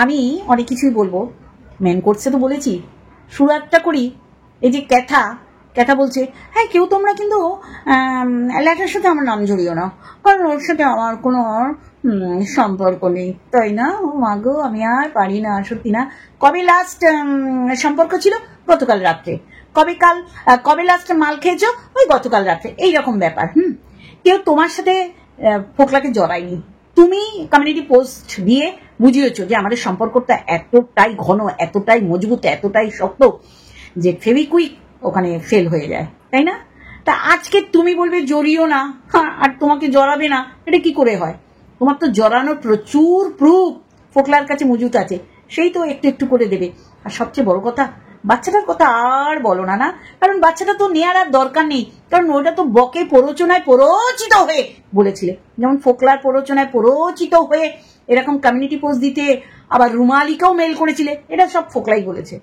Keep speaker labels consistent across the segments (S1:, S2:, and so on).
S1: আমি অনেক কিছুই বলবো, মেন কোর্সে তো বলেছি। শুরু একটা করি, এই যে ক্যাথা বলছে, হ্যাঁ কেউ তোমরা কিন্তু ল্যাটার সাথে আমার নাম জড়িও না, কারণ ওর সাথে আমার কোনো সম্পর্ক নেই, তাই না? ও মাগো, আমি আর পারি না, সত্যি না। কবে লাস্ট সম্পর্ক ছিল? গতকাল রাত্রে। কবে লাস্ট মাল খেয়েছো? ওই গতকাল রাত্রে। এইরকম ব্যাপার। কেউ তোমার সাথে ফোকলাকে জড়ায়নি। তুমি কমিউনিটি পোস্ট দিয়ে বুঝিয়েছো যে আমাদের সম্পর্কটা এতটাই ঘন, এতটাই মজবুত, এতটাই শক্ত যে ফেভিকুইক ওখানে ফেল হয়ে যায়, তাই না? তা আজকে তুমি বলবে জড়িও না, আর তোমাকে জড়াবে না, এটা কি করে হয়? তোমার তো জড়ানোর প্রচুর প্রুফ ফোকলার কাছে মজুত আছে, সেই তো একটু একটু করে দেবে। আর সবচেয়ে বড় কথা, বাচ্চাটার কথা আর বলো না, না, কারণ বাচ্চাটা তো নেওয়ার আর দরকার নেই, কারণ ওটা তো বকে প্ররোচনায় প্ররোচিত হয়ে বলেছিলে, যেমন ফোকলার প্ররোচনায় প্ররোচিত হয়ে এরকম কমিউনিটি পোস্ট দিতে, আবার রুমালিকেও মেল করেছিলে, এটা সব ফোকলাই বলেছে।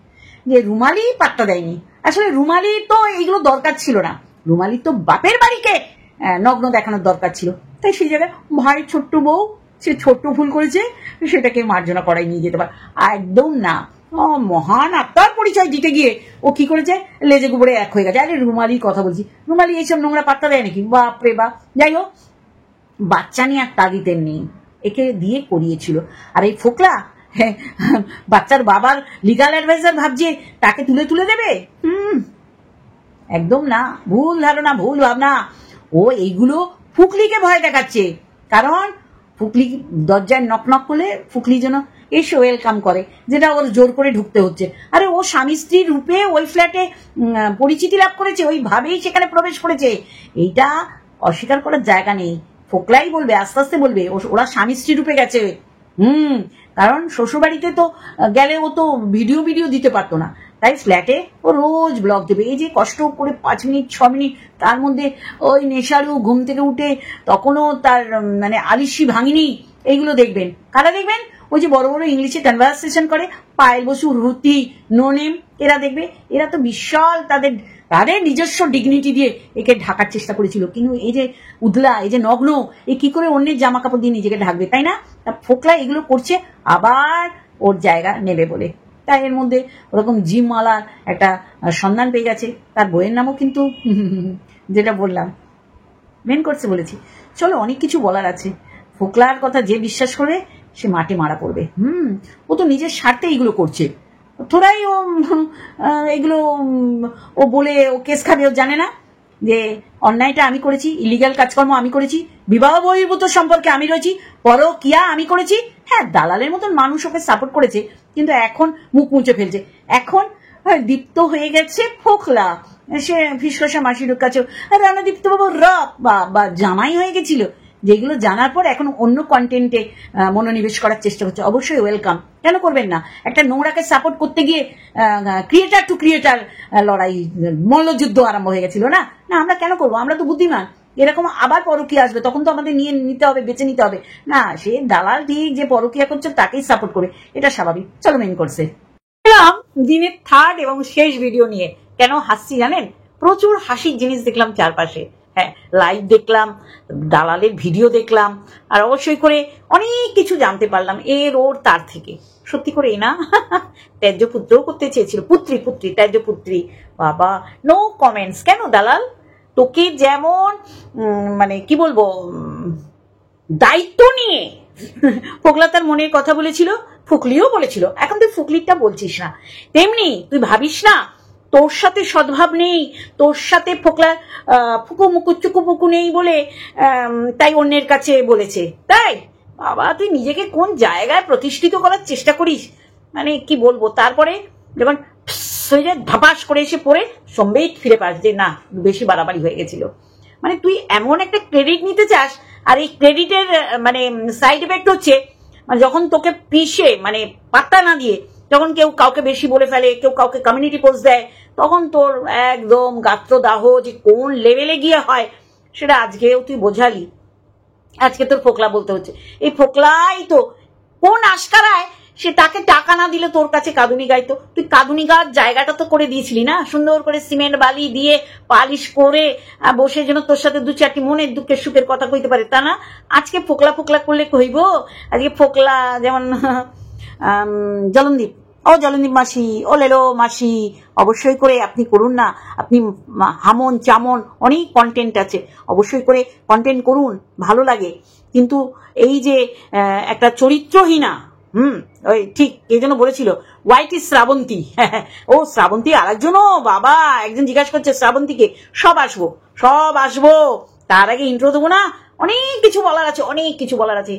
S1: যে রুমালি পাত্তা দেয়নি, আসলে রুমালি তো এইগুলো দরকার ছিল না, রুমালি তো বাপের বাড়িকে নগ্ন দেখানোর দরকার ছিল, তাই সেই জায়গায় ভাই ছোট্ট বউ সে ছোট্ট ভুল করেছে, সেটাকে মার্জনা করাই নিয়ে যেতে পারে, একদম না। মহান আত্মার পরিচয় দিতে গিয়ে ও কি করেছে, লেজে গোবরে এক হয়ে গেছে। আরে রুমালির কথা বলছি, রুমালি এইসব নোংরা পাত্তা দেয় নাকি? বাপরে বাপ। যাই হোক, বাচ্চা নিয়ে আর তাগিদের নেই, একে দিয়ে করিয়েছিল। আর এই ফোকলা বাচ্চার বাবার লিগাল অ্যাডভাইজার ভাবছে তাকে তুলে তুলে দেবে। একদম না, ভুল ধারণা, ভুল ভাবনা। ও এইগুলো ফুকলিকে ভয় দেখাচ্ছে, কারণ ফুকলি দরজায় নক নক করলে ফুকলি যেন এসে ওয়েলকাম করে, যেটা ওর জোর করে ঢুকতে হচ্ছে। আরে ও স্বামী স্ত্রীর রূপে ওই ফ্ল্যাটে পরিচিতি লাভ করেছে, ওইভাবেই সেখানে প্রবেশ করেছে, এইটা অস্বীকার করার জায়গা নেই। ফোকলাই বলবে, আস্তে আস্তে বলবে ওরা স্বামী স্ত্রী রূপে গেছে। কারণ শ্বশুরবাড়িতে তো গেলে ও তো ভিডিও দিতে পারতো না, তাই ফ্ল্যাটে ও রোজ ব্লগ দেবে। এই যে কষ্ট করে 5 মিনিট 6 মিনিট, তার মধ্যে ওই নেশারু ঘুম থেকে উঠে তখনও তার মানে আলিশি ভাঙিনি, এইগুলো দেখবেন। কারা দেখবেন? ওই যে বড় বড় ইংলিশে কনভারসেশন করে পায়েল বসু, রুতি, নোনেম, এরা দেখবে। এরা তো বিশাল তাদের নিজস্ব ডিগনিটি দিয়ে একে ঢাকার চেষ্টা করেছিল, কিন্তু এই যে উদলা, এই যে নগ্ন, এ কি করে অন্যের জামা কাপড় দিয়ে নিজেকে ঢাকবে, তাই না? ফোকলা এগুলো করছে আবার ওর জায়গা নেবে বলে। তাই এর মধ্যে ওরকম জিমওয়ালার একটা সন্ধান পেয়ে গেছে, তার বইয়ের নামও কিন্তু যেটা বললাম মেন কোর্সে বলেছি। চলো, অনেক কিছু বলার আছে। ফোকলার কথা যে বিশ্বাস করবে সে মাঠে মারা পড়বে। ও তো নিজের স্বার্থে এইগুলো করছে, থোড়াই ও এগুলো ও বলে ও কেস খাবে। ও জানে না যে অন্যায়টা আমি করেছি, ইলিগাল কাজকর্ম আমি করেছি, বিবাহ বহির্ভূত সম্পর্কে আমি রয়েছি, পরকীয়া আমি করেছি। হ্যাঁ, দালালের মতন মানুষ ওকে সাপোর্ট করেছে, কিন্তু এখন মুখ মুছে ফেলছে। এখন দীপ্ত হয়ে গেছে ফোকলা, সে ফিসকসা মাসির কাছে রানাদীপ্ত বাবু বা জামাই হয়ে গেছিল, যেগুলো জানার পর এখন অন্য কন্টেন্টে মনোনিবেশ করার চেষ্টা করছে। অবশ্যই ওয়েলকাম, কেন করবেন না? একটা নোংরাকে সাপোর্ট করতে গিয়ে ক্রিয়েটার টু ক্রিয়েটার লড়াই, মল্লযুদ্ধ আরম্ভ হয়ে গেছিল। না, আমরা কেন করবো? আমরা তো বুদ্ধিমান। এরকম আবার পরকীয়া আসবে, তখন তো আমাদের নিয়ে নিতে হবে, বেছে নিতে হবে। না, সে দালাল ঠিক যে পরকীয়া করছে তাকেই সাপোর্ট করে, এটা স্বাভাবিক। চলো মেন কোর্সে। দিনের থার্ড এবং শেষ ভিডিও নিয়ে। কেন হাসছি জানেন? প্রচুর হাসির জিনিস দেখলাম চারপাশে। হ্যাঁ, লাইভ দেখলাম, দালালের ভিডিও দেখলাম, আর অবশ্যই করে অনেক কিছু জানতে পারলাম এর ওর তার থেকে। সত্যি করে না, ত্যায্য পুত্রও করতে চেয়েছিল, পুত্রী ত্যায্য পুত্রী। বাবা, নো কমেন্টস। কেন দালাল? তোকে যেমন মানে কি বলবো, দায়িত্ব নিয়ে ফোকলা তার মনের কথা বলেছিল, ফুকলিও বলেছিল, এখন তুই ফুকলিটা বলছিস না, তেমনি তুই ভাবিস না তোর সাথে সদ্ভাব নেই, তোর সাথে ফোকলার ফুকু মুকু চুকু পুকু নেই বলে তাই অন্যের কাছে বলেছে। তাই বাবা, তুই নিজেকে কোন জায়গায় প্রতিষ্ঠিত করার চেষ্টা করিস, মানে কি বলবো। তারপরে যখন ধাপাস করে এসে পড়ে সম্বেই ফিরে পাস যে না, বেশি বাড়াবাড়ি হয়ে গেছিল। মানে তুই এমন একটা ক্রেডিট নিতে চাস, আর এই ক্রেডিটের মানে সাইড এফেক্ট হচ্ছে মানে যখন তোকে পিষে মানে পাত্তা না দিয়ে যখন কেউ কাউকে বেশি বলে ফেলে, কেউ কাউকে কমিউনিটি পোস্ট দেয়, তখন তোর একদম গাত্রদাহ যে কোন লেভেলে গিয়ে হয় সেটা আজকেও তুই বোঝালি। আজকে তোর ফোকলা বলতে হচ্ছে, এই ফোকলাই তো কোন আশকারায় সে তাকে টাকা না দিলে তোর কাছে কাঁদুনি গাইতো। তুই কাঁদুনি গাওয়ার জায়গাটা তো করে দিয়েছিলি না, সুন্দর করে সিমেন্ট বালি দিয়ে পালিশ করে বসে যেন তোর সাথে দু চারটি মনের দুঃখের সুখের কথা কইতে পারে, তা না আজকে ফোকলা ফোকলা করলে কইব। আজকে ফোকলা যেমন জলনদীপ, ও জলনদীপ মাসি, ও লেলো মাসি, অবশ্যই করে আপনি করুন না। আপনি হামন চামন অনেক কন্টেন্ট আছে, অবশ্যই করে কন্টেন্ট করুন, ভালো লাগে। কিন্তু এই যে একটা চরিত্রহীনা, ওই ঠিক কে যেন বলেছিল হোয়াইট ইজ শ্রাবন্তী, ও শ্রাবন্তী আর একজনও, বাবা একজন জিজ্ঞাসা করছে শ্রাবন্তীকে। সব আসবো, তার আগে ইন্ট্রো দেবো না, অনেক কিছু বলার আছে, অনেক কিছু বলার আছে।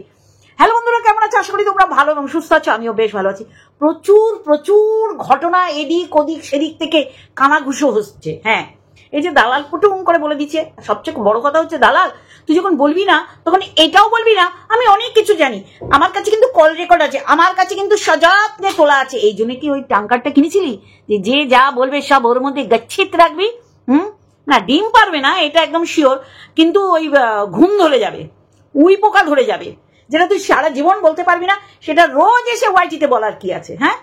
S1: হ্যালো বন্ধুরা, কেমন আছো? আশা করি তোমরা ভালো এবং সুস্থ আছো, আমিও বেশ ভালো আছি। প্রচুর ঘটনা এদিক ওদিক সেদিক থেকে কানাঘুষো হচ্ছে। হ্যাঁ, এই যে দালাল পুটুং করে বলে দিচ্ছে। সবচেয়ে বড় কথা হচ্ছে দালাল, তুই যখন বলবি না তখন এটাও বলবি না আমি অনেক কিছু জানি, আমার কাছে কিন্তু কল রেকর্ড আছে, আমার কাছে কিন্তু সযত্নে তোলা আছে। এই জন্য কি ওই ট্যাঙ্কারটা কিনেছিলি যে যা বলবে সব ওর মধ্যে গচ্ছিত রাখবি? না, ডিম পারবে না এটা একদম শিওর, কিন্তু ওই ঘুম ধরে যাবে, উই পোকা ধরে যাবে, যেটা তুই সারা জীবন বলতে পারবি না, সেটা রোজ এসে ওয়াইটিতে বলার কি আছে? হ্যাঁ,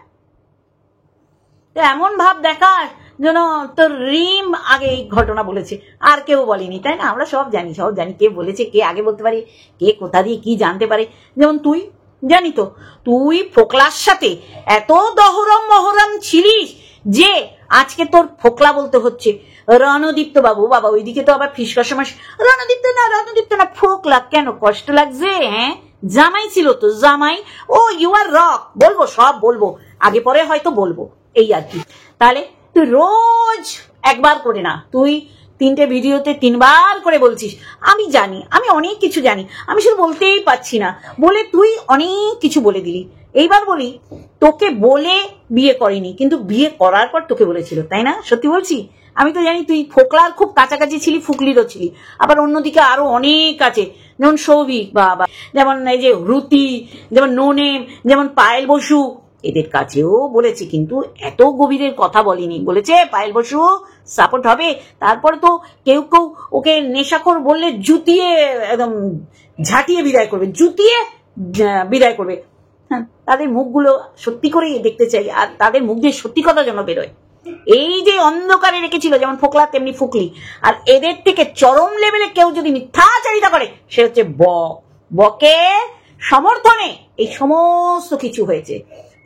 S1: এমন ভাব দেখার যেন তোর রিম আগে এই ঘটনা বলেছে, আর কেউ বলেনি, তাই না? আমরা সব জানি কে বলেছে, কে আগে বলতে পারি, কে কোথা দিয়ে কি জানতে পারে। যেমন তুই জানি তো, তুই ফোকলার সাথে এত মহরম ছিলিস যে আজকে তোর ফোকলা বলতে হচ্ছে। রণদীপ্ত বাবু, বাবা ওইদিকে তো আবার ফিসকা সময়, রণদীপ্ত না ফোকলা, কেন কষ্ট লাগছে? হ্যাঁ, জামাই ছিল তো, জামাই। ও ইউ আর রক, বলবো, সব বলবো, আগে পরে হয়তো বলবো, এই আর কি। তাহলে তুই রোজ একবার করে না, তুই 3টে ভিডিওতে 3বার করে বলছিস আমি জানি, আমি অনেক কিছু জানি, আমি শুধু বলতেই পারছি না বলে তুই অনেক কিছু বলে দিলি। এইবার বলি, তোকে বলে বিয়ে করেনি, কিন্তু বিয়ে করার পর তোকে বলেছিল, তাই না? সত্যি বলছি, আমি তো জানি তুই ফোকলার খুব কাছাকাছি ছিলি, ফুকলিরও ছিলি, আবার অন্যদিকে আরো অনেক আছে, যেমন সৌভিক বাবা, যেমন এই যে রুতি, যেমন নোনেম, যেমন পায়েল বসু, এদের কাছেও বলেছে, কিন্তু এত গভীরের কথা বলিনি। বলেছে পায়েল বসু সাপোর্ট হবে, তারপর তো কেউ ওকে নেশাখোর বললে জুতিয়ে একদম ঝাঁটিয়ে বিদায় করবে। হ্যাঁ, তাদের মুখগুলো সত্যি করেই দেখতে চাই, আর তাদের মুখ দিয়ে সত্যি কথা যেন বেরোয়। এই যে অন্ধকারে রেখেছিল যেমন ফোকলা তেমনি ফুকলি, আর এদের থেকে চরম লেভেলে কেউ যদি মিথ্যাচারিতা করে সে হচ্ছে বকে সমর্থনে এই সমস্ত কিছু হয়েছে।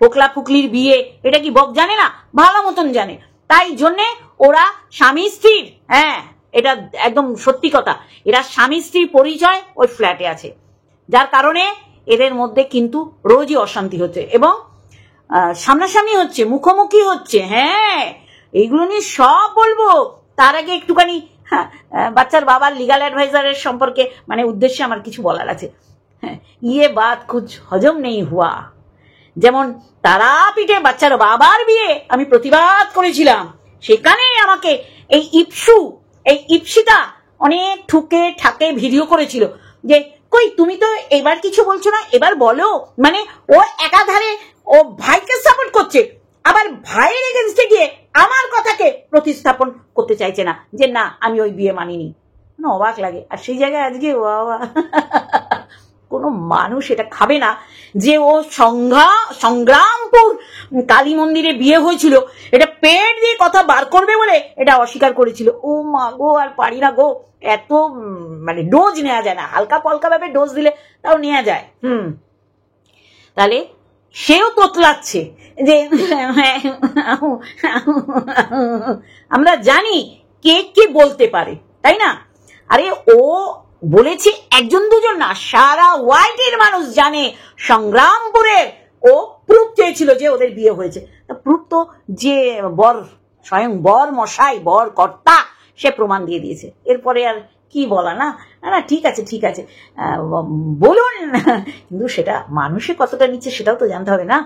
S1: ফোকলা ফুকলির বিয়ে এটা কি বক জানে না? ভালো মতন জানে, তাই জন্যে ওরা স্বামী স্ত্রীর, হ্যাঁ এটা একদম সত্যি কথা, এরা স্বামী স্ত্রীর পরিচয় ওই ফ্ল্যাটে আছে, যার কারণে এদের মধ্যে কিন্তু রোজই অশান্তি হচ্ছে এবং সামনাসামনি হচ্ছে, মুখোমুখি হচ্ছে। হ্যাঁ, এইগুলো নিয়ে সব বলবো, তার আগে একটুখানি বাচ্চার বাবার লিগাল অ্যাডভাইজারের সম্পর্কে মানে উদ্দেশ্যে আমার কিছু বলার আছে। হ্যাঁ, ইয়ে বাত কুছ হজম নেই হুয়া। যেমন তারাপীঠে বাচ্চার বাবার বিয়ে আমি প্রতিবাদ করেছিলাম, সেখানে আমাকে এই ইপসিতা অনেক ঠুকে ঠাকে ভিডিও করেছিল যে কই তুমি তো এবার কিছু বলছো না, এবার বলো। মানে ও একাধারে ও ভাইকে সাপোর্ট করছে, আবার ভাইয়ের এগেনস্টে গিয়ে আমার কথাকে প্রতিস্থাপন করতে চাইছে না, যে না আমি ওই বিয়ে মানিনি। না, অবাক লাগে। আর সেই জায়গায় আজকে বাবা কোনো মানুষ এটা খাবে না যে ও সংগ্রামপুর কালী মন্দিরে বিয়ে হয়েছিল, এটা পেট দিয়ে কথা বার করবে বলে এটা অস্বীকার করেছিল। ও মা গো, আর পারি না গো, এত মানে ডোজ নেওয়া যায় না, হালকা পলকা ভাবে ডোজ দিলে তাও নেওয়া যায়। তাহলে সেও তোতলাচ্ছে যে আমরা জানি কে কে বলতে পারে, তাই না? আরে ও বলেছে একজন দুজন না, সারা ওয়াইটের মানুষ জানে সংগ্রামপুরের ও প্রুফ চেয়েছিল যে ওদের বিয়ে হয়েছে। প্রুফ তো যে স্বয়ং বর মশাই, বর কর্তা, সে প্রমাণ দিয়ে দিয়েছে। এরপরে আর কি বলা? না না, ঠিক আছে বলুন, কিন্তু সেটা মানুষে কতটা নিচ্ছে সেটাও তো জানতে হবে না।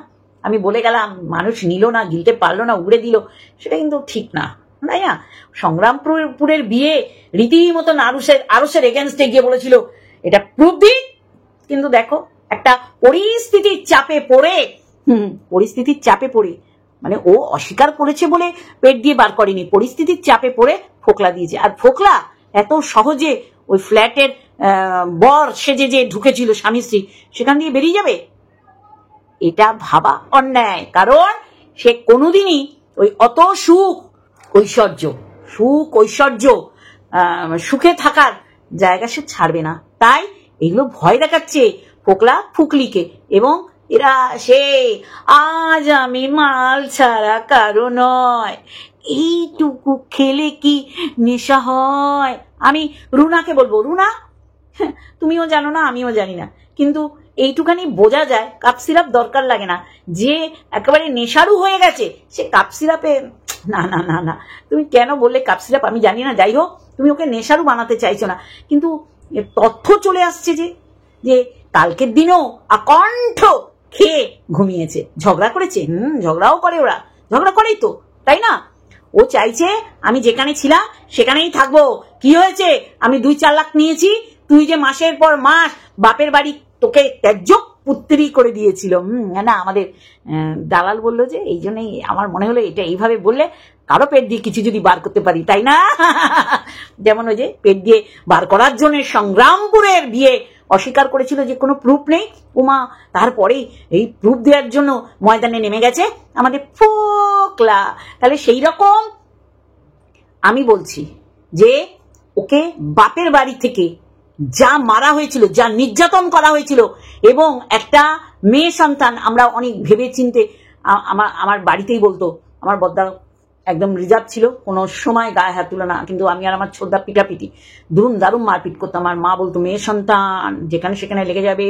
S1: আমি বলে গেলাম, মানুষ নিল না, গিলতে পারলো না, উড়ে দিল, সেটা কিন্তু ঠিক না, তাই না? সংগ্রামপুরের বিয়ে রীতিমতন আরসের এগেনস্টে গিয়ে বলেছিল এটা প্রুফ দি, কিন্তু দেখো একটা পরিস্থিতির চাপে পড়ে মানে ও অস্বীকার করেছে বলে পেট দিয়ে বার করেনি, পরিস্থিতির চাপে পড়ে ফোকলা দিয়েছে। আর ফোকলা এত সহজে ওই ফ্ল্যাটের বর সেজে যে ঢুকেছিল স্বামী স্ত্রী, সেখান দিয়ে বেরিয়ে যাবে? এটা ভাবা অন্যায়, কারণ সে কোনোদিনই ওই অত সুখে থাকার জায়গা সে ছাড়বে না। তাই এগুলো ভয় দেখাচ্ছে ফোকলা ফুকলিকে, এবং এরা সে আজ আমি মাল ছাড়া কারো নয়, এইটুকু খেলে কি নেশা হয়। আমি রুনাকে বলবো, রুনা তুমিও জানো না আমিও জানি না, কিন্তু এইটুখানি বোঝা যায় কাপ সিরাপ দরকার লাগে না। যে একেবারে নেশারু হয়ে গেছে সে কাপ সিরাপে না না না না, তুমি কেন বললে কাপ সিরাপ আমি জানি না, যাই হোক তুমি ওকে নেশারু বানাতে চাইছো না, কিন্তু তথ্য চলে আসছে যে কালকের দিনও আকণ্ঠ খেয়ে ঘুমিয়েছে, ঝগড়া করেছে। ঝগড়াও করে, ওরা ঝগড়া করেই তো, তাই না? ও চাইছে আমি যেখানে ছিলাম সেখানেই থাকবো। কি হয়েছে, আমি 2-4 লাখ নিয়েছি, তুই যে মাসের পর মাস বাপের বাড়ি তোকে ত্যায্য পুত্রি করে দিয়েছিল। না, আমাদের দালাল বললো যে এই জন্যই আমার মনে হলো এটা এইভাবে বললে কারো পেট দিয়ে কিছু যদি বার করতে পারি, তাই না? যেমন ওই যে পেট দিয়ে বার করার জন্য সংগ্রামপুরের বিয়ে অস্বীকার করেছিল যে কোনো প্রুফ নেই, উমা তারপরেই এই প্রুফ দেওয়ার জন্য ময়দানে নেমে গেছে আমাদের ফোকলা। তাহলে সেই রকম আমি বলছি যে ওকে বাপের বাড়ি থেকে যা মারা হয়েছিল, যা নির্যাতন করা হয়েছিল, এবং একটা মেয়ে সন্তান আমরা অনেক ভেবে চিনতে, আমার বাড়িতেই বলতো, আমার বদ্দা একদম রিজার্ভ ছিল, কোনো সময় গায়ে হাত তুলে না, কিন্তু আমি আর আমার ছোটদা পিটাপিটি দারুণ মারপিট করতাম। আমার মা বলতো মেয়ে সন্তান যেখানে সেখানে লেগে যাবে,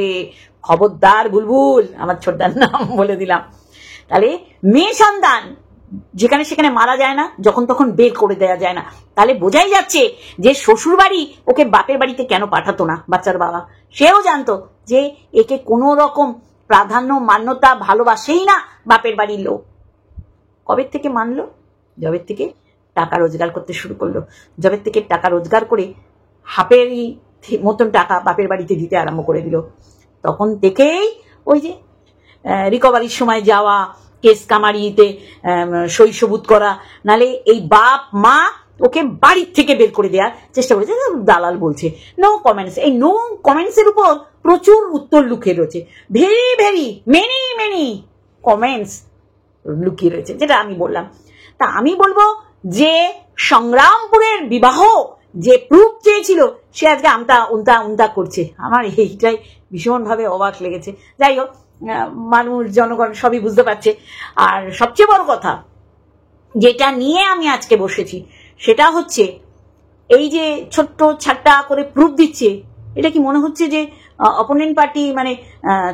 S1: খবরদার বুলবুল, আমার ছোটদার নাম বলে দিলাম। তাহলে মেয়ে সন্তান যেখানে সেখানে মারা যায় না, যখন তখন বের করে দেওয়া যায় না। তাহলে বোঝাই যাচ্ছে যে শ্বশুর বাড়ি ওকে বাপের বাড়িতে কেন পাঠাতো না বাচ্চার বাবা, সেও জানতো যে একে কোনো রকম প্রাধান্য মান্যতা ভালোবাসেই না বাপের বাড়ির লোক। কবে থেকে মানলো? জবের থেকে টাকা রোজগার করতে শুরু করলো, জবের থেকে টাকা রোজগার করে হাফেরই মতন টাকা বাপের বাড়িতে দিতে আরম্ভ করে দিল। তখন থেকেই ওই যে রিকভারির সময় যাওয়া, কেস কামারিতে সইসবুত করা, নালে এই বাপ মা ওকে বাড়ির থেকে বের করে দেওয়ার চেষ্টা করেছে। দালাল বলছে নো কমেন্টস, এই নো কমেন্টসের উপর প্রচুর উত্তর লুকিয়ে রয়েছে, ভেরি মেনি কমেন্টস লুকিয়ে রয়েছে, যেটা আমি বললাম। তা আমি বলবো যে সংগ্রামপুরের বিবাহ যে প্রুফ চেয়েছিল সে আজকে আমতা করছে। আমার এইটাই ভীষণভাবে অবাক লেগেছে। যাই হোক, মানুষ জনগণ সবই বুঝতে পারছে। আর সবচেয়ে বড় কথা যেটা নিয়ে আমি আজকে বসেছি সেটা হচ্ছে এই যে ছোট্ট ছাট্টা করে প্রুফ দিচ্ছে, এটা কি মনে হচ্ছে যে অপোনেন্ট পার্টি মানে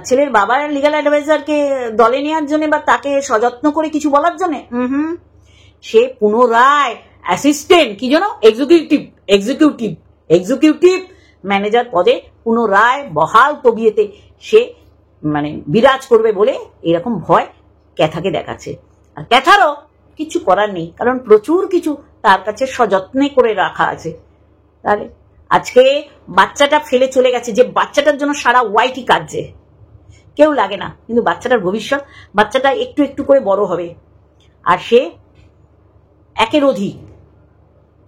S1: ছেলের বাবার লিগ্যাল অ্যাডভাইজারকে দলে নেওয়ার জন্য বা তাকে সযত্ন করে কিছু বলার জন্য? সে পুনরায় অ্যাসিস্ট্যান্ট কি যেন এক্সিকিউটিভ ম্যানেজার পদে পুনরায় বহাল তবিয়েতে সে মানে বিরাজ করবে বলে এরকম ভয় ক্যাথাকে দেখাচ্ছে। আর ক্যাথারও কিছু করার নেই, কারণ প্রচুর কিছু তার কাছে সযত্নে করে রাখা আছে। তাহলে আজকে বাচ্চাটা ফেলে চলে গেছে, যে বাচ্চাটার জন্য সারা ওয়াইটি কাটছে, কেউ লাগে না, কিন্তু বাচ্চাটার ভবিষ্যৎ, বাচ্চাটা একটু একটু করে বড় হবে, আর সে একের অধিক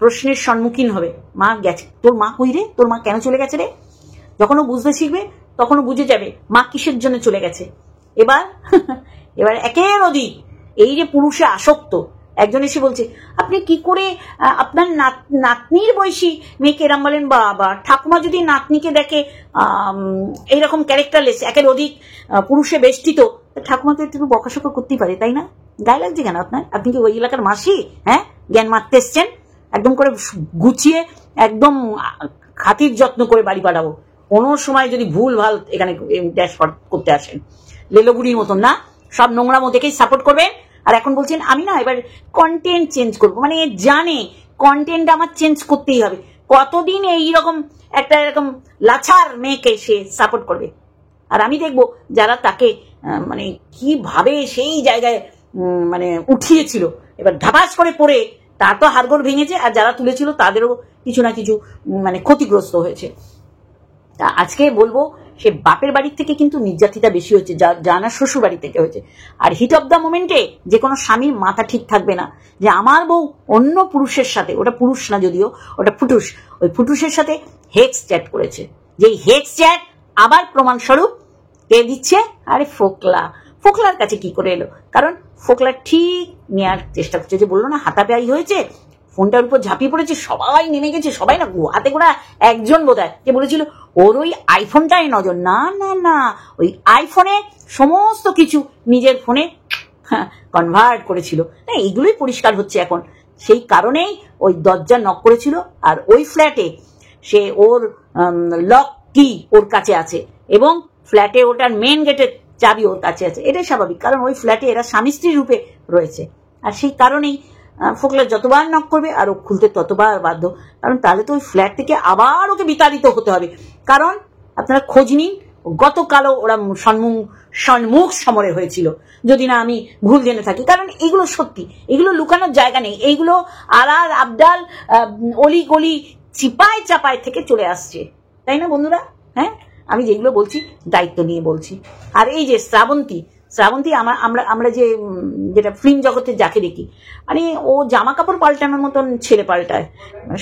S1: প্রশ্নের সম্মুখীন হবে। মা গেছে, তোর মা কই রে, তোর মা কেন চলে গেছে রে? যখন ও বুঝতে শিখবে তখনও বুঝে যাবে মা কিসের জন্য চলে গেছে। এবার একের অধিক এই যে পুরুষে আসক্ত, একজন এসে বলছে আপনি কি করে আপনার নাতনির বয়সী মেয়েকে এরম বলেন? বাবা, ঠাকুমা যদি নাতনিকে দেখে এইরকম ক্যারেক্টারলেস, একের অধিক পুরুষে বেষ্টিত, ঠাকুমাকে একটু বকাশকা করতেই পারে, তাই না? গায়ে লাগছে কেন আপনার? আপনি কি ওই এলাকার মাসি? হ্যাঁ, জ্ঞান মারতে এসছেন? একদম করে গুছিয়ে একদম খাতির যত্ন করে বাড়ি পাঠাবো। কোনো সময় যদি ভুল ভাল এখানে ড্যাশ করতে আসেন, লেলোবুড়ির মতন না, সব নোংরা মতেকেই সাপোর্ট করবেন। আর এখন বলছেন আমি না এবার কন্টেন্ট চেঞ্জ করবো, মানে জানে কন্টেন্ট আমার চেঞ্জ করতেই হবে। কতদিন এইরকম একটা এরকম লাছার মেয়েকে সে সাপোর্ট করবে? আর আমি দেখবো যারা তাকে মানে কিভাবে সেই জায়গায় মানে উঠিয়েছিল, এবার ধাপাস করে পড়ে তার তো হাড়গোড় ভেঙেছে, আর যারা তুলেছিল তাদেরও কিছু না কিছু মানে ক্ষতিগ্রস্ত হয়েছে। তা আজকে বলবো সে বাপের বাড়ির থেকে কিন্তু নির্যাতিতা বেশি হচ্ছে, যা না শ্বশুর বাড়ি থেকে হয়েছে। আর হিট অফ দ্য মোমেন্টে যে কোনো স্বামীর মাথা ঠিক থাকবে না যে আমার বউ অন্য পুরুষের সাথে, ওটা পুরুষ না যদিও, ওটা ফুটুস, ওই ফুটুসের সাথে হেক্স চ্যাট করেছে। যে হেক্স চ্যাট আবার প্রমাণস্বরূপ কে দিচ্ছে? আরে ফোকলা, ফোকলার কাছে কি করে এলো? কারণ ফোকলা ঠিক নেওয়ার চেষ্টা করছে, যে বললো না হাতাপাই হয়েছে, ফোনটার উপর ঝাঁপিয়ে পড়েছে, সবাই নেমে গেছে, সবাই না হাতে গোনা একজন বোধহয় যে বলেছিল ওর ওই আইফোনটাই নজর। না না না, ওই আইফোনে সমস্ত কিছু নিজের ফোনে কনভার্ট করেছিল। এইগুলোই পরিষ্কার হচ্ছে এখন। সেই কারণেই ওই দরজা নক করেছিল, আর ওই ফ্ল্যাটে সে ওর লক কি ওর কাছে আছে, এবং ফ্ল্যাটে ওটার মেন গেটের চাবি ওর কাছে আছে। এটাই স্বাভাবিক, কারণ ওই ফ্ল্যাটে এরা স্বামী স্ত্রী রূপে রয়েছে। আর সেই কারণেই ফোকলা যতবার নক করবে আর ও খুলতে ততবার বাধ্য, কারণ তাহলে তো ওই ফ্ল্যাট থেকে আবার ওকে বিতাড়িত হতে হবে। কারণ আপনারা খোঁজ নিন, গতকালও ওরা সম্মুখ সমরে হয়েছিল, যদি না আমি ভুল জেনে থাকি। কারণ এগুলো সত্যি, এগুলো লুকানোর জায়গা নেই, এইগুলো আড়াল আবডাল অলি গলি চিপায় চাপায় থেকে চলে আসছে, তাই না বন্ধুরা? হ্যাঁ, আমি যেগুলো বলছি দায়িত্ব নিয়ে বলছি। আর এই যে শ্রাবন্তী আমরা যেটা ফিল্ম জগতে যাকে দেখি, মানে ও জামা কাপড় পাল্টানোর মতন ছেলে পাল্টায়,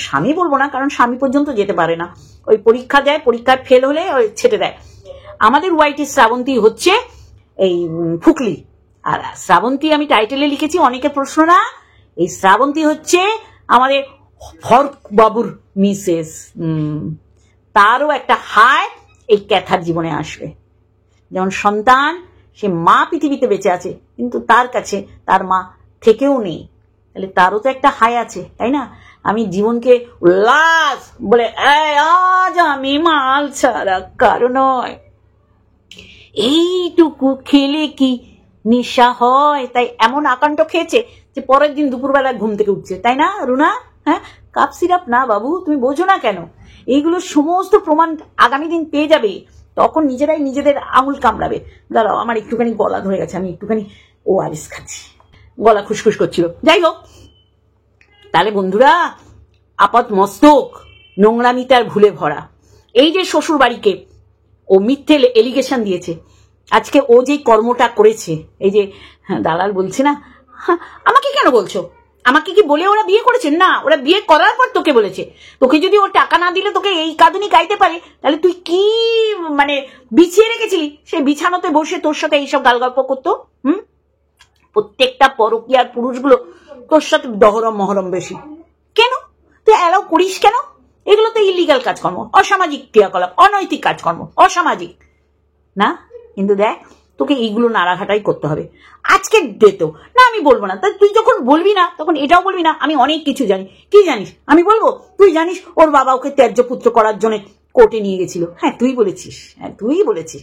S1: স্বামী বলবো না, কারণ স্বামী পর্যন্ত যেতে পারে না। ওই পরীক্ষা দেয়, পরীক্ষায় ফেল হলে ওই ছেটে দেয়। আমাদের ওয়াইটি শ্রাবন্তী হচ্ছে এই ফুকলি। আর শ্রাবন্তী আমি টাইটেলে লিখেছি, অনেকের প্রশ্ন না, এই শ্রাবন্তী হচ্ছে আমাদের হর্ক বাবুর মিসেস। তারও একটা হায় এই ক্যাথার জীবনে আসবে। যেমন সন্তান, সে মা পৃথিবীতে বেঁচে আছে, কিন্তু তার কাছে তার মা থেকেও নেই, তাহলে তারও তো একটা হায় আছে, তাই না? আমি জীবনকে উল্লাস বলে আজ আমি মাল ছাড়া কারো নয়, এইটুকু খেলে কি নেশা হয়? তাই এমন আকাণ্ড খেয়েছে যে পরের দিন দুপুরবেলা ঘুম থেকে উঠছে, তাই না রুনা? হ্যাঁ, কাপ সিরাপ না বাবু, তুমি বোঝো না কেন? এইগুলো সমস্ত প্রমাণ আগামী দিন পেয়ে যাবে, তখন নিজেরাই নিজেদের আঙুল কামড়াবে। দাঁড়াও, আমার একটুখানি গলা ধরে গেছে, আমি একটুখানি ওআরএস খাচ্ছি, গলা খুসখুস করছিল। যাই হোক, তাহলে বন্ধুরা, আপাত মস্তক নোংরামিতে আর ভুলে ভরা। এই যে শ্বশুর বাড়িকে ও মিথ্যে এলিগেশন দিয়েছে, আজকে ও যে কর্মটা করেছে, এই যে দালাল বলছে না, আমাকে কেন বলছো? আমাকে কি বলে ওরা বিয়ে করেছে? না, ওরা বিয়ে করার পর তোকে বলেছে। তোকে যদি ও টাকা না দিলে তোকে এই কাঁদুনি গাইতে পারে, তাহলে তুই কি মানে বিছিয়ে রেখেছিলি? সেই বিছানোতে বসে তোর সাথে এইসব গালগল্প করতো। প্রত্যেকটা পরকীয়ার পুরুষগুলো তোর সাথে দহরম মহরম বেশি। কেন তুই অ্যালাউ করিস? কেন? এগুলো তো ইলিগাল কাজকর্ম, অসামাজিক ক্রিয়াকলাপ, অনৈতিক কাজকর্ম, অসামাজিক না? কিন্তু দেখ, তোকে এইগুলো নাড়াঘাটাই করতে হবে। আজকে দেতো না, আমি বলবো না। তা তুই যখন বলবি না, তখন এটাও বলবি না আমি অনেক কিছু জানি। কি জানিস? আমি বলবো তুই জানিস ওর বাবা ওকে ত্যায্য পুত্র করার জন্য কোর্টে নিয়ে গেছিল। হ্যাঁ, তুই বলেছিস, হ্যাঁ তুই বলেছিস।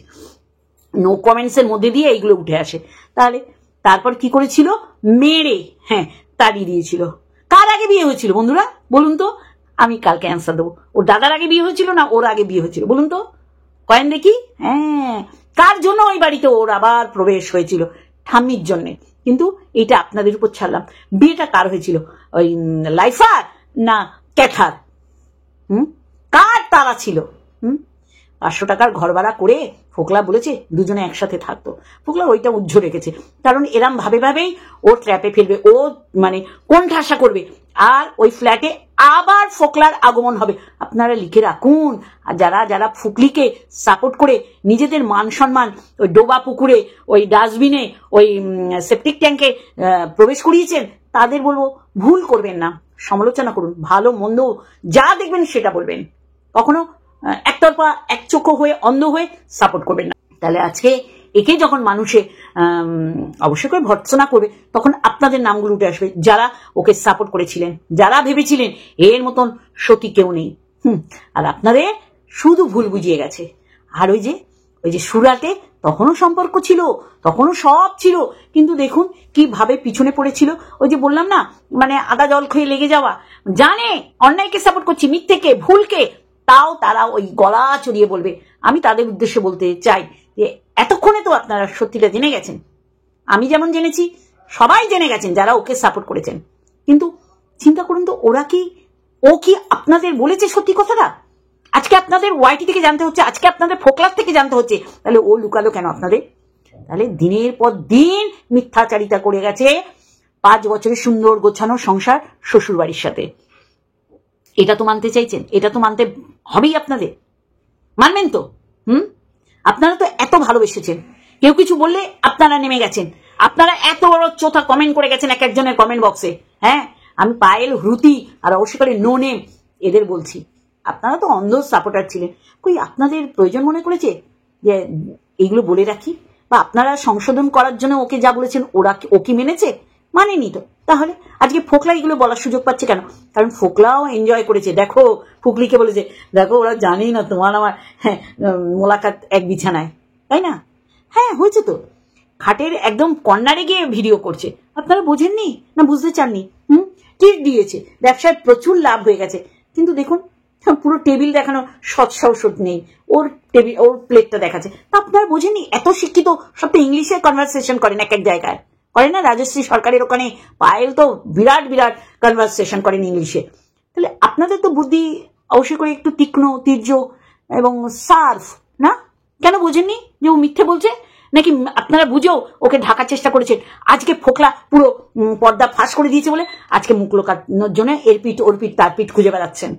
S1: নো কমেন্টস এর মধ্যে দিয়ে এইগুলো উঠে আসে। তাহলে তারপর কি করেছিল? মেরে তাড়িয়ে দিয়েছিল। কার আগে বিয়ে হয়েছিল বন্ধুরা বলুন তো? আমি কালকে অ্যান্সার দেবো। ওর দাদার আগে বিয়ে হয়েছিল না ওর আগে বিয়ে হয়েছিল বলুন তো? কয়েন দেখি। হ্যাঁ, কার জন্য ওই বাড়িতে ওর আবার প্রবেশ হয়েছিল? ঠাম্মির জন্য। কিন্তু এটা আপনাদের উপর ছাড়লাম, বিয়েটা কার হয়েছিল? ওই লাইফার না ক্যাথার? কার তারা ছিল? 500 টাকার ঘর ভাড়া করে ফোকলা বলেছে দুজনে একসাথে থাকতো। ফোকলা ওইটা উজ্জ্ব রেখেছে, কারণ এরম ভাবেই ও ট্র্যাপে ফেলবে, ও মানে কোন ঠাসা করবে, আর ওই ফ্ল্যাটে আবার ফোকলার আগমন হবে। আপনারা লিখে রাখুন। আর যারা যারা ফুকলিকে সাপোর্ট করে নিজেদের মান সম্মান ওই ডোবা পুকুরে, ওই ডাস্টবিনে, ওই সেপটিক ট্যাঙ্কে প্রবেশ করিয়েছেন, তাদের বলবো ভুল করবেন না, সমালোচনা করুন, ভালো মন্দ যা দেখবেন সেটা বলবেন, কখনো একতরফা একচোখো হয়ে অন্ধ হয়ে সাপোর্ট করবেন না। তাহলে আজকে একে যখন মানুষে অবশ্যই করে ভর্ৎসনা করবে, তখন আপনাদের নামগুলো উঠে আসবে, যারা ওকে সাপোর্ট করেছিলেন, যারা ভেবেছিলেন এর মতন সতী কেউ নেই। আর আপনাদের শুধু ভুল বুঝিয়ে গেছে। আর ওই যে সুরাটে তখনও সম্পর্ক ছিল, তখনও সব ছিল, কিন্তু দেখুন কিভাবে পিছনে পড়েছিল। ওই যে বললাম না, মানে আদা জল খেয়ে লেগে যাওয়া, জানে অন্যায়কে সাপোর্ট করছি, মিথ্যেকে, ভুলকে, তাও তারা ওই গলা চড়িয়ে বলবে। আমি তাদের উদ্দেশ্যে বলতে চাই যে এতক্ষণে তো আপনারা সত্যিটা জেনে গেছেন, আমি যেমন জেনেছি, সবাই জেনে গেছেন যারা ওকে সাপোর্ট করেছেন। কিন্তু চিন্তা করুন তো, ও কি আপনাদের বলেছে সত্যি কথাটা? আজকে আপনাদের ওয়াইটি থেকে জানতে হচ্ছে, আজকে আপনাদের ফোকলার থেকে জানতে হচ্ছে, তাহলে ও লুকালো কেন আপনাদের? তাহলে দিনের পর দিন মিথ্যাচারিতা করে গেছে 5 বছরের সুন্দর গোছানো সংসার শ্বশুর বাড়ির সাথে। এটা তো মানতে চাইছেন, এটা তো মানতে হবেই আপনাদের, মানবেন তো? আপনারা তো এত ভালোবেসেছেন, কেউ কিছু বললে আপনারা নেমে গেছেন, আপনারা এত বড় চোথা কমেন্ট করে গেছেন এক একজনের কমেন্ট বক্সে। হ্যাঁ, আমি পায়েল, হ্রুতি আর অবশ্যই করে নো নেম এদের বলছি, আপনারা তো অন্ধ সাপোর্টার ছিলেন। কই আপনাদের প্রয়োজন মনে করেছে যে এইগুলো বলে রাখি? বা আপনারা সংশোধন করার জন্য ওকে যা বলেছেন ও কি মেনেছে? মানেনি তো। তাহলে আজকে ফোকলা এগুলো বলার সুযোগ পাচ্ছে কেন? কারণ ফোকলাও এনজয় করেছে। দেখো ফুকলিকে বলেছে, দেখো ওরা জানেই না তোমার আমার মোলাকাত এক বিছানায়, তাই না? হ্যাঁ হয়েছে তো, খাটের একদম কর্নারে গিয়ে ভিডিও করছে। আপনারা বোঝেননি না বুঝতে চাননি? ট্রিট দিয়েছে, ব্যবসায় প্রচুর লাভ হয়ে গেছে, কিন্তু দেখুন পুরো টেবিল দেখানো সৎসাহস নেই, ওর টেবিল ওর প্লেটটা দেখাচ্ছে। তা আপনারা বোঝেননি? এত শিক্ষিত, সব তো ইংলিশে কনভারসেশন করেন এক এক জায়গায়, করে না? রাজশ্রী সরকারের ওখানে পায়েল তো বিরাট বিরাট কনভারসেশন করেন ইংলিশে। তাহলে আপনাদের তো বুদ্ধি অবশ্যই করে একটু তীক্ষ্ণ, তীর্য এবং সার্ফ না? কেন বোঝেননি যে ও মিথ্যে বলছে? নাকি আপনারা বুঝেও ওকে ঢাকার চেষ্টা করেছেন? আজকে ফোকলা পুরো পর্দা ফাঁস করে দিয়েছে বলে আজকে মুখ লোকানোর জন্য এর পিঠ ওর পিঠ তার পিঠ খুঁজে বেড়াচ্ছেন।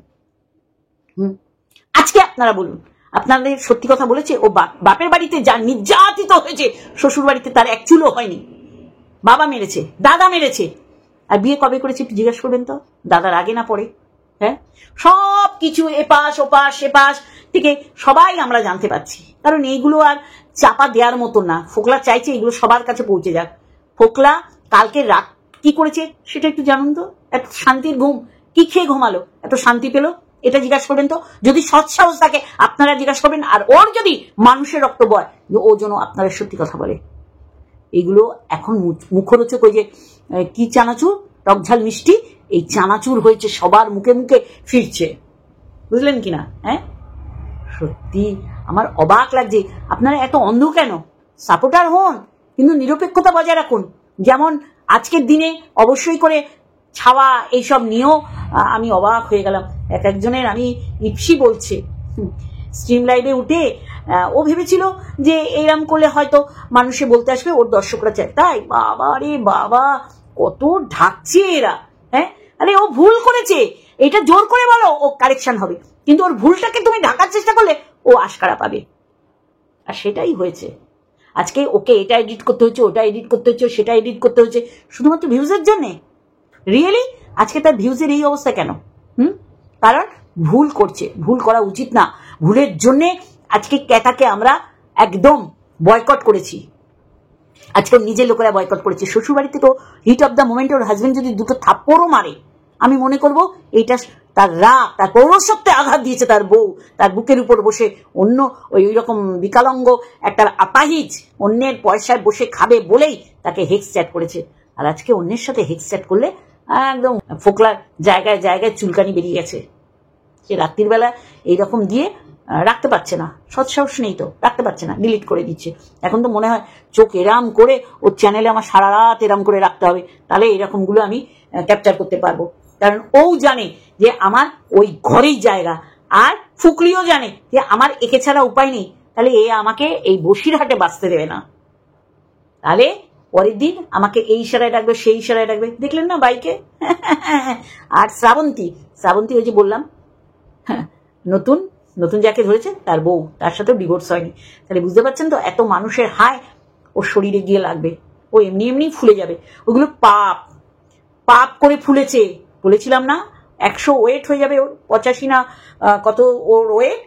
S1: আজকে আপনারা বলুন, আপনাদের সত্যি কথা বলেছে? ও বাপের বাড়িতে যা নির্যাতিত হয়েছে, শ্বশুর বাড়িতে তার এক চুলও হয়নি। বাবা মেরেছে, দাদা মেরেছে, আর বিয়ে কবে করেছে একটু জিজ্ঞাসা করবেন তো, দাদার আগে না পরে? হ্যাঁ, সব কিছু এপাশ ওপাশ সেপাশ থেকে সবাই আমরা জানতে পারছি, কারণ এইগুলো আর চাপা দেওয়ার মতো না। ফোকলা চাইছে এগুলো সবার কাছে পৌঁছে যাক। ফোকলা কালকে রাত কি করেছে সেটা একটু জানুন তো। এত শান্তির ঘুম কি খেয়ে ঘুমালো, এত শান্তি পেলো, এটা জিজ্ঞাসা করবেন তো। যদি সৎসাহস থাকে আপনারা জিজ্ঞাসা করবেন। আর ওর যদি মানুষের রক্ত বয়, ও যেন আপনারা সত্যি কথা বলে। এইগুলো এখন মুখরোচক, ওই যে কি চানাচুর, টকঝাল মিষ্টি, এই চানাচুর হয়েছে সবার মুখে মুখে ফিরছে, বুঝলেন কিনা? হ্যাঁ, সত্যি আমার অবাক লাগছে। আপনারা এত অন্ধ কেন? সাপোর্টার হন, কিন্তু নিরপেক্ষতা বজায় রাখুন। যেমন আজকের দিনে অবশ্যই করে ছাওয়া এইসব নিয়েও আমি অবাক হয়ে গেলাম। এক একজনের আমি ইপসি বলছে, স্ট্রিম লাইভে উঠে ও ভেবেছিল যে এইরকম করলে হয়তো মানুষে বলতে আসবে ওর দর্শকরা চায়, তাই বাবা রে বাবা কত ঢাকছে এরা। হ্যাঁ, আরে ও ভুল করেছে, এটা জোর করে বলো, ও কারেকশন হবে, কিন্তু ওর ভুলটাকে তুমি ঢাকার চেষ্টা করলে ও আশকারা পাবে। আর সেটাই হয়েছে। আজকে ওকে এটা এডিট করতে হচ্ছে, ওটা এডিট করতে হচ্ছে, সেটা এডিট করতে হচ্ছে, শুধুমাত্র ভিউজের জন্যে। রিয়েলি আজকে তার ভিউজের এই অবস্থা কেন? কারণ ভুল করছে, ভুল করা উচিত না। ভুলের জন্যে আজকে ক্যাটাকে আমরা একদম বয়কট করেছি। আজকে নিজের লোকেরা বয়কট করেছে। শ্বশুরবাড়িতে তো heat of the moment or husband যদি দুটো থাপ্পড়ও মারে, আমি মনে করব এইটা তার রাগ, তার পৌরসত্বে আঘাত দিয়েছে তার বউ, তার বুকের উপর বসে অন্য ওই রকম বিকালঙ্গ একটা আপাহিজ অন্যের পয়সায় বসে খাবে বলেই তাকে হেক্স চ্যাট করেছে। আর আজকে অন্যের সাথে হেক্স চ্যাট করলে একদম ফোকলার জায়গায় জায়গায় চুলকানি বেরিয়ে গেছে। সে রাত্রির বেলা এইরকম দিয়ে রাখতে পারছে না, সৎসাহস নেই তো, রাখতে পারছে না, ডিলিট করে দিচ্ছে। এখন তো মনে হয় চোখ এরাম করে ওর চ্যানেলে আমার সারা রাত এরাম করে রাখতে হবে, তাহলে এরকমগুলো আমি ক্যাপচার করতে পারবো। কারণ ও জানে যে আমার ওই ঘরেই জায়গা, আর ফুকলিও জানে যে আমার একে ছাড়া উপায় নেই, তাহলে এ আমাকে এই বসিরহাটে বাঁচতে দেবে না। তাহলে পরের দিন আমাকে এই ইশারায় ডাকবে, সেই ইশারায় ডাকবে, দেখলেন না বাইকে। আর শ্রাবন্তী ওই যে বললাম নতুন নতুন যাকে ধরেছে তার বউ, তার সাথেও ডিভোর্স হয়নি। তাহলে বুঝতে পারছেন তো, এত মানুষের হায় ওর শরীরে গিয়ে লাগবে, ও এমনি এমনি ফুলে যাবে। ওগুলো পাপ করে ফুলেছে, বলেছিলাম না 100 ওয়েট হয়ে যাবে ওর, 85 না কত ওর ওয়েট,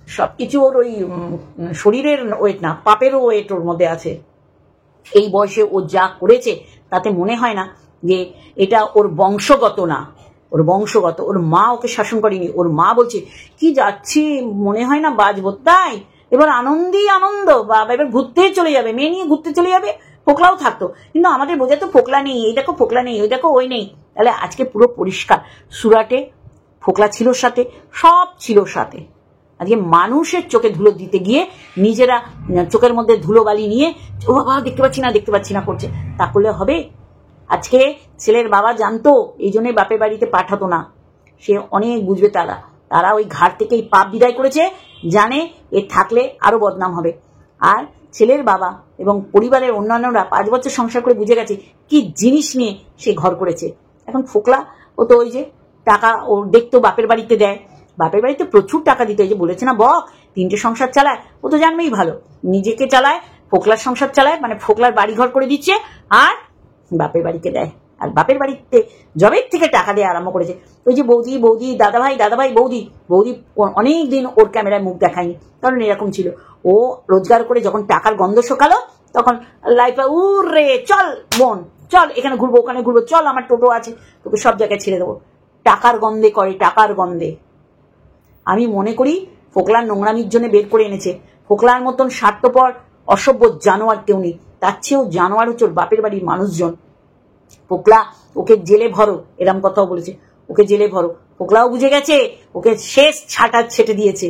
S1: সবকিছু ওর ওই শরীরের ওয়েট না, পাপেরও ওয়েট ওর মধ্যে আছে। এই বয়সে ও যা করেছে তাতে মনে হয় না যে এটা ওর বংশগত না, ওর বংশগত। ওর মা ওকে শাসন করেনি, ওর মা বলছে কি যাচ্ছি মনে হয় না বাঁচবো, তাই এবার আনন্দই আনন্দ, বাবা এবার ঘুরতে চলে যাবে, মেয়ে নিয়ে ঘুরতে চলে যাবে। ফোকলাও থাকতো, কিন্তু আমাদের বোঝা তো ফোকলা নেই, এই দেখো ফোকলা নেই, ওই দেখো ওই নেই। তাহলে আজকে পুরো পরিষ্কার, সুরাটে ফোকলা ছিল সাথে, সব ছিল সাথে। আজকে মানুষের চোখে ধুলো দিতে গিয়ে নিজেরা চোখের মধ্যে ধুলো বালি নিয়ে ও বাবা দেখতে পাচ্ছি না করছে, তা করলে হবে? আজকে ছেলের বাবা জানতো, এই জন্যই বাপের বাড়িতে পাঠাতো না। সে অনেক বুঝবে, তারা ওই ঘাট থেকে এই পাপ বিদায় করেছে, জানে এ থাকলে আরো বদনাম হবে। আর ছেলের বাবা এবং পরিবারের অন্যান্যরা 5 বছর সংসার করে বুঝে গেছে কি জিনিস নিয়ে সে ঘর করেছে। এখন ফোকলা ও তো ওই যে টাকা ও দেখতো বাপের বাড়িতে দেয়, বাপের বাড়িতে প্রচুর টাকা দিতে, যে বলেছে না বক 3টে সংসার চালায়, ও তো জানবেই ভালো, নিজেকে চালায়, ফোকলার সংসার চালায়, মানে ফোকলার বাড়ি ঘর করে দিচ্ছে আর বাপের বাড়িকে দেয়। আর বাপের বাড়িতে জবের থেকে টাকা দিয়ে আরম্ভ করেছে। ওই যে বৌদি বৌদি দাদাভাই বৌদি অনেক দিন ওর ক্যামেরায় মুখ দেখায়নি, কারণ এরকম ছিল। ও রোজগার করে যখন টাকার গন্ধ শোকালো তখন লাইফা উড়ে চল বোন চল, এখানে ঘুরবো ওখানে ঘুরবো, চল আমার টোটো আছে, তোকে সব জায়গায় ছেড়ে দেবো। টাকার গন্ধে করে, টাকার গন্ধে। আমি মনে করি ফোকলার নোংরামির জন্য বের করে এনেছে। ফোকলার মতন স্বার্থপর অসভ্য জানোয়ার কেউ নেই, তার চেয়েও জানোয়ার হচ্ছে ওর বাপের বাড়ির মানুষজন। ফোকলা ওকে জেলে ভরো, এরম কথাও বলেছে, ওকে জেলে ভরো। ফোকলাও বুঝে গেছে ওকে শেষ ছাটা ছেটে দিয়েছে,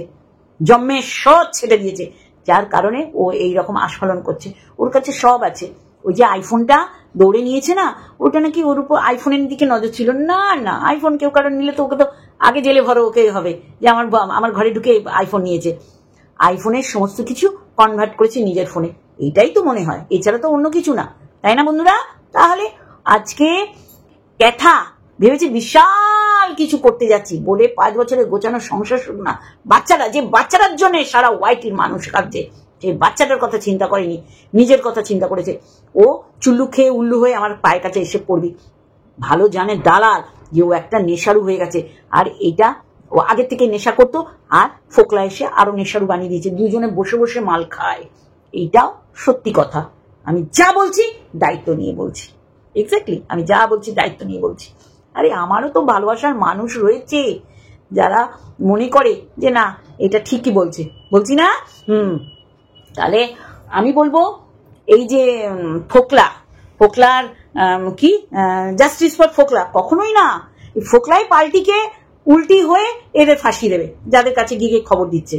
S1: জন্মের সব ছেটে দিয়েছে, যার কারণে ও এই রকম আস্ফালন করছে। ওর কাছে সব আছে। ওই যে আইফোনটা দৌড়ে নিয়েছে না, ওটা নাকি ওর উপর আইফোনের দিকে নজর ছিল না। না, আইফোন কেউ কারণ নিলে তো ওকে তো আগে জেলে ভরো, ওকে হবে যে আমার ঘরে ঢুকে আইফোন নিয়েছে। আইফোনের সমস্ত কিছু কনভার্ট করেছে নিজের ফোনে, এইটাই তো মনে হয়, এছাড়া তো অন্য কিছু না, তাই না বন্ধুরা? তাহলে আজকে ক্যাথা ভেবেছি বিশাল কিছু করতে যাচ্ছি বলে 5 বছরের গোছানো সংসার শুরু না, বাচ্চারা যে বাচ্চাটার জন্য সারা ওয়াইটির মানুষ কাঁদছে, সেই বাচ্চাটার কথা চিন্তা করেনি, নিজের কথা চিন্তা করেছে। ও চুল্লু খেয়ে উল্লু হয়ে আমার পায়ের কাছে এসে পড়বি। ভালো জানে দালাল যে ও একটা নেশারু হয়ে গেছে, আর এইটা ও আগে থেকে নেশা করতো, আর ফোকলা এসে আরো নেশারু বানিয়ে দিয়েছে, দুজনে বসে বসে মাল খায়। এইটাও সত্যি কথা, আমি যা বলছি দায়িত্ব নিয়ে বলছি। এক্স্যাক্টলি, আমি যা বলছি দায়িত্ব নিয়ে বলছি। আরে আমারও তো ভালোবাসার মানুষ রয়েছে যারা মনে করে যে না এটা ঠিকই বলছে, বলছি না? তাহলে আমি বলবো এই যে ফোকলার কি জাস্টিস ফর ফোকলা, কখনোই না। ফোকলাই পাল্টিকে উল্টি হয়ে এদের ফাঁসি দেবে যাদের কাছে গিয়ে খবর দিচ্ছে,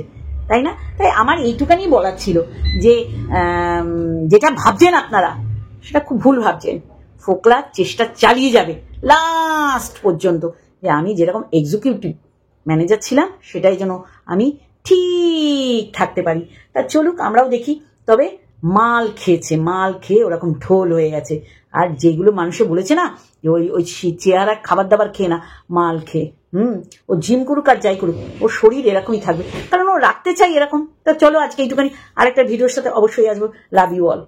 S1: তাই না? তাই আমার এইটুখানি বলার ছিল যে যেটা ভাবছেন আপনারা সেটা খুব ভুল ভাবছেন। ফোকলা চেষ্টা চালিয়ে যাবে লাস্ট পর্যন্ত, যে আমি যেরকম এক্সিকিউটিভ ম্যানেজার ছিলাম সেটাই যেন আমি ঠিক থাকতে পারি। তা চলুক, আমরাও দেখি। তবে মাল খেয়ে ওরকম ঢোল হয়ে গেছে। আর যেগুলো মানুষে বলেছে না যে ওই চেহারা খাবার দাবার খেয়ে না, মাল খেয়ে, ও জিম করুক আর যাই করুক, ওর শরীর এরকমই থাকবে, কারণ ও রাখতে চাই এরকম। তা চলো আজকে এইটুখানি, আরেকটা ভিডিওর সাথে অবশ্যই আসবো। Love you all.